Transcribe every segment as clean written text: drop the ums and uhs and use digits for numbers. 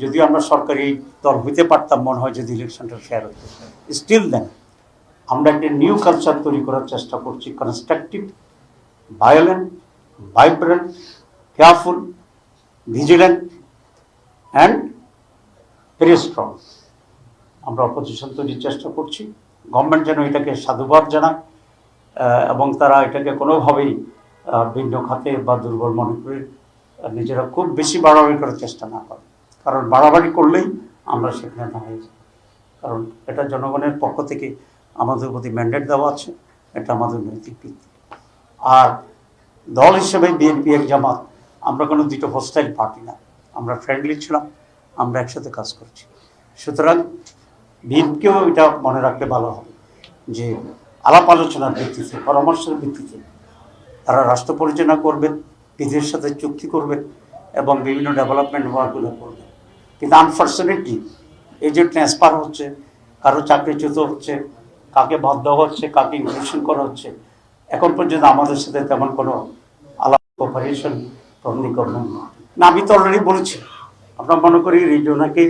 যদি আমরা সরকারি দল হইতে পারতাম মনে হয় যদি ইলেকশনটা ফেয়ার হতো। স্টিল দেন আমরা একটা নিউ কালচার তৈরি করার চেষ্টা করছি, constructive, violent, vibrant, careful, vigilant and very strong. আমরা অপোজিশন তৈরির চেষ্টা করছি। গভর্নমেন্ট যেন এটাকে সাধুবাদ জানায় এবং তারা এটাকে কোনোভাবেই ভিন্ন খাতে বা দুর্বল মনে করে নিজেরা খুব বেশি বাড়াবাড়ি করার চেষ্টা না করে, কারণ বাড়াবাড়ি করলেই আমরা সেখানে দাঁড়িয়ে যাই। কারণ এটা জনগণের পক্ষ থেকে আমাদের প্রতি ম্যান্ডেট দেওয়া আছে, এটা আমাদের নৈতিক ভিত্তি। আর দল হিসেবে বিএনপি এক জামাত আমরা কোনো দুটো হোস্টাইল পার্টি না, আমরা ফ্রেন্ডলি ছিলাম, আমরা একসাথে কাজ করছি। সুতরাং বিএনপিকেও এটা মনে রাখলে ভালো হবে যে আলাপ আলোচনার ভিত্তিতে, পরামর্শের ভিত্তিতে তারা রাষ্ট্র পরিচালনা করবেন, বিদেশের সাথে চুক্তি করবেন এবং বিভিন্ন ডেভেলপমেন্ট ওয়ার্কগুলো করবেন। কিন্তু আনফর্চুনেটলি এই যে ট্রান্সফার হচ্ছে, কারো চাকরিচ্যুত হচ্ছে, কাকে বাদ দেওয়া হচ্ছে, কাকে ইনক্লুশন করা হচ্ছে, এখন পর্যন্ত আমাদের সাথে তেমন কোনো আলাপ কোঅপারেশন গভর্নমেন্ট না। আমি তো অলরেডি বলেছি, আমরা মনে করি রিজওয়ানাকে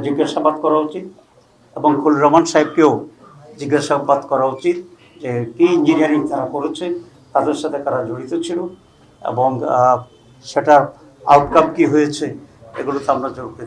জিজ্ঞাসাবাদ করা উচিত এবং খলিল রহমান সাহেবকেও জিজ্ঞাসাবাদ করা উচিত যে কী ইঞ্জিনিয়ারিং তারা করেছে, তাদের সাথে কারা জড়িত ছিল এবং সেটার আউটকাম কী হয়েছে, এগুলো তো আমরা জোর করে